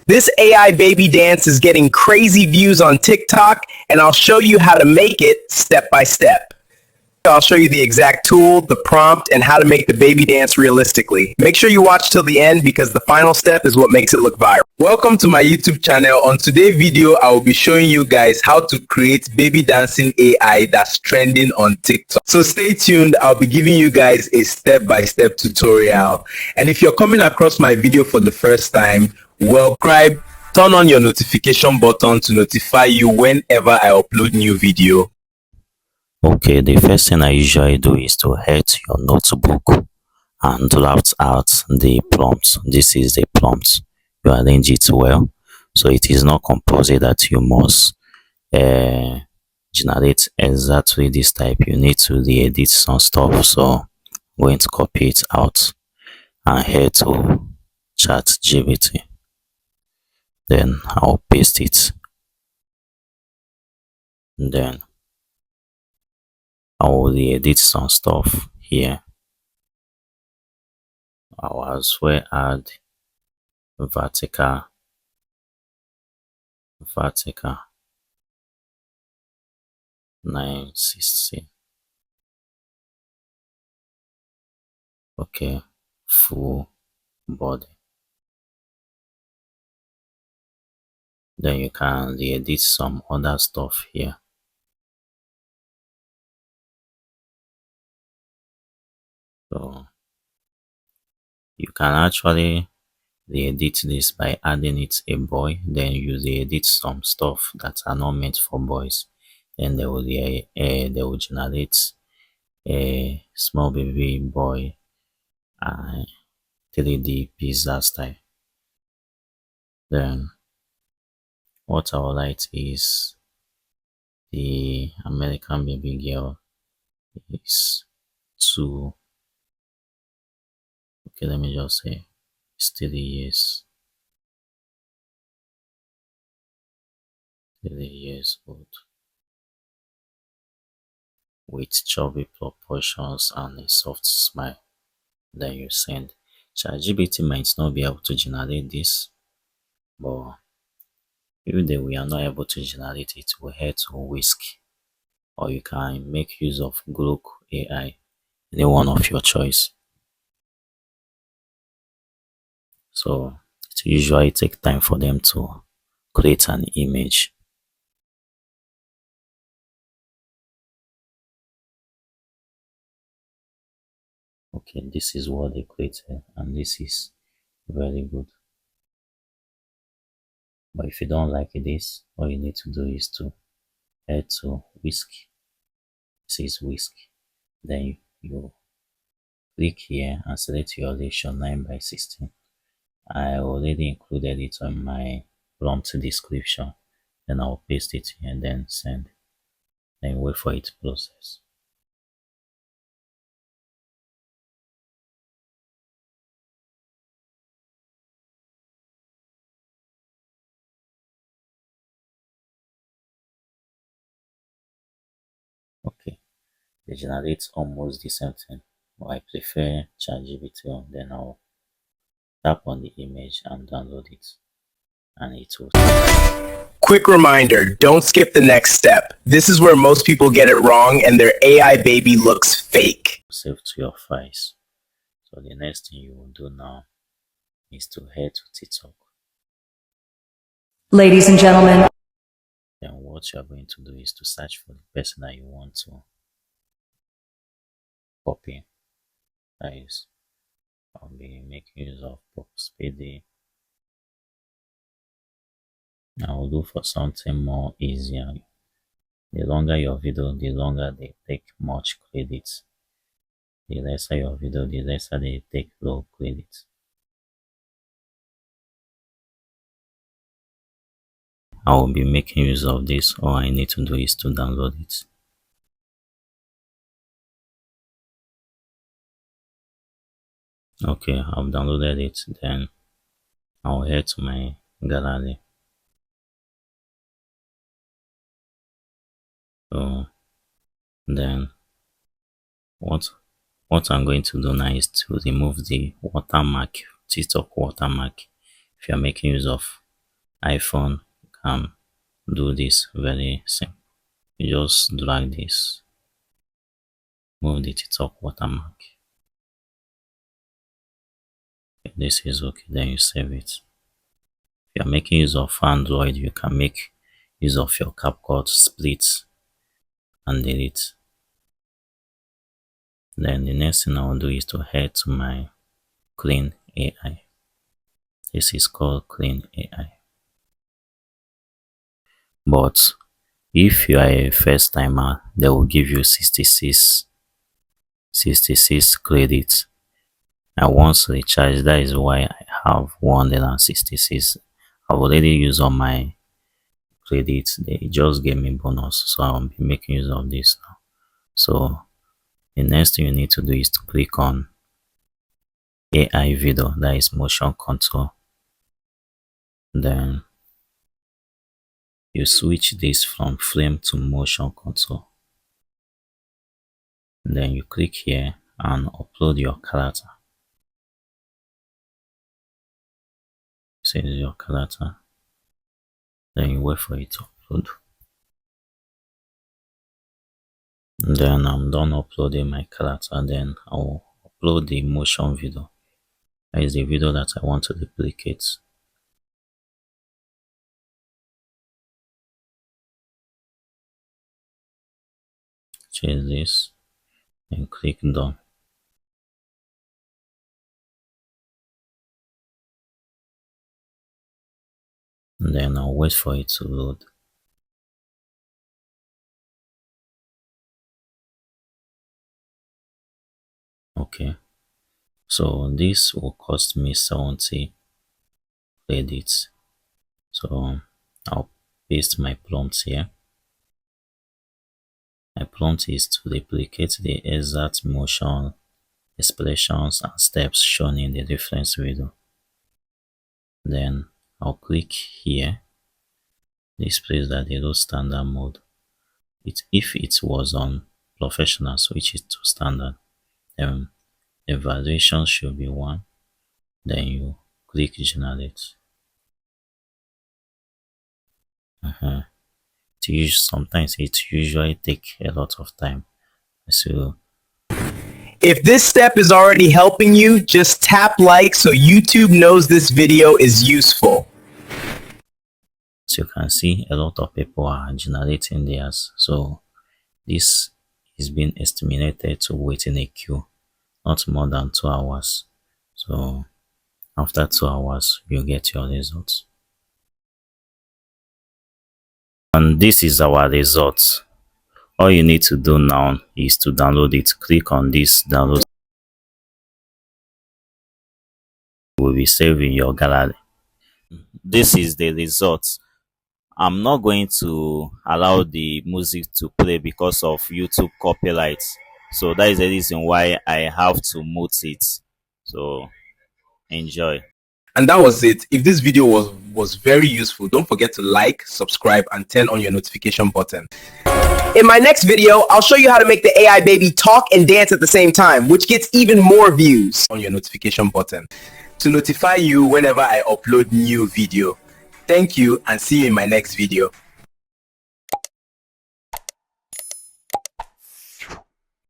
This AI baby dance is getting crazy views on TikTok, and I'll show you how to make it step by step. I'll show you the exact tool, the prompt, and how to make the baby dance realistically. Make sure you watch till the end because the final step is what makes it look viral. Welcome to my YouTube channel. On today's video, I will be showing you guys how to create baby dancing AI that's trending on TikTok. So stay tuned. I'll be giving you guys a step-by-step tutorial. And if you're coming across my video for the first time, subscribe, turn on your notification button to notify you whenever I upload new video. Okay, the first thing I usually do is to head to your notebook and draft out the prompt. This is the prompt. You arrange it well, so it is not compulsory that you must generate exactly this type. You need to re-edit some stuff, so I'm going to copy it out and head to ChatGPT. Then I'll paste it. Then I will edit some stuff here. I will as well add vertical 960. Okay, full body. Then you can edit some other stuff here. So you can actually re-edit this by adding it a boy, then you re-edit some stuff that are not meant for boys, and they will generate a small baby boy 3D pizza style. Then what I would like is the American baby girl is 2. Okay, let me just say it's 3 years. 3 years old with chubby proportions and a soft smile. Then you send. ChatGPT might not be able to generate this, but if we are not able to generate it, we'll head to Whisk, or you can make use of Grok AI, any one of your choice. So it usually takes time for them to create an image. Okay, this is what they created, and this is very good. But if you don't like this, all you need to do is to head to Whisk. This is Whisk. Then you click here and select your ratio 9:16. I already included it on my prompt description. Then I'll paste it here and then send. Then wait for it to process. Okay, they generate almost the same thing, but I prefer ChatGPT. Then I'll tap on the image and download it, and it will. Quick reminder, don't skip the next step. This is where most people get it wrong and their AI baby looks fake. Save to your files. So the next thing you will do now is to head to TikTok. Ladies and gentlemen. Then what you are going to do is to search for the person that you want to copy. That is, I'll be making use of Speedy. I will look for something more easier. The longer your video, the longer they take much credit. The lesser your video, the lesser they take low credit. I will be making use of this. All I need to do is to download it. Okay, I've downloaded it. Then I'll head to my gallery. So then what I'm going to do now is to remove the watermark, TikTok watermark. If you're making use of iPhone, you can do this very simple. You just drag this, move the TikTok watermark. If this is okay, then you save it. If you're making use of Android, you can make use of your CapCut, split and delete. Then the next thing I will do is to head to my Kling AI. This is called Kling AI. But if you are a first timer, they will give you 66 credits. I once recharged, that is why I have 166. I've already used all my credits. They just gave me bonus, so I'll be making use of this now. So the next thing you need to do is to click on AI video, that is motion control. Then you switch this from frame to motion control. Then you click here and upload your character. This is your character. Then you wait for it to upload. Then I'm done uploading my character. Then I will upload the motion video. That is the video that I want to duplicate. Change this and click done. And then I'll wait for it to load. Okay, so this will cost me 70 credits. So I'll paste my prompt here. My prompt is to replicate the exact motion, expressions and steps shown in the reference video. Then I'll click here. This place that they do standard mode. If it was on professional, switch it to standard. Then the evaluation should be 1. Then you click generate. Sometimes it usually take a lot of time. So if this step is already helping you, just tap like so YouTube knows this video is useful. As you can see, a lot of people are generating theirs. So this is being estimated to wait in a queue, not more than 2 hours. So after 2 hours, you get your results. And this is our results. All you need to do now is to download it. Click on this download. It will be saved in your gallery. This is the results. I'm not going to allow the music to play because of YouTube copyright. So that is the reason why I have to mute it. So enjoy. And that was it. If this video was very useful, don't forget to like, subscribe, and turn on your notification button. In my next video, I'll show you how to make the AI baby talk and dance at the same time, which gets even more views. On your notification button to notify you whenever I upload new video. Thank you and see you in my next video.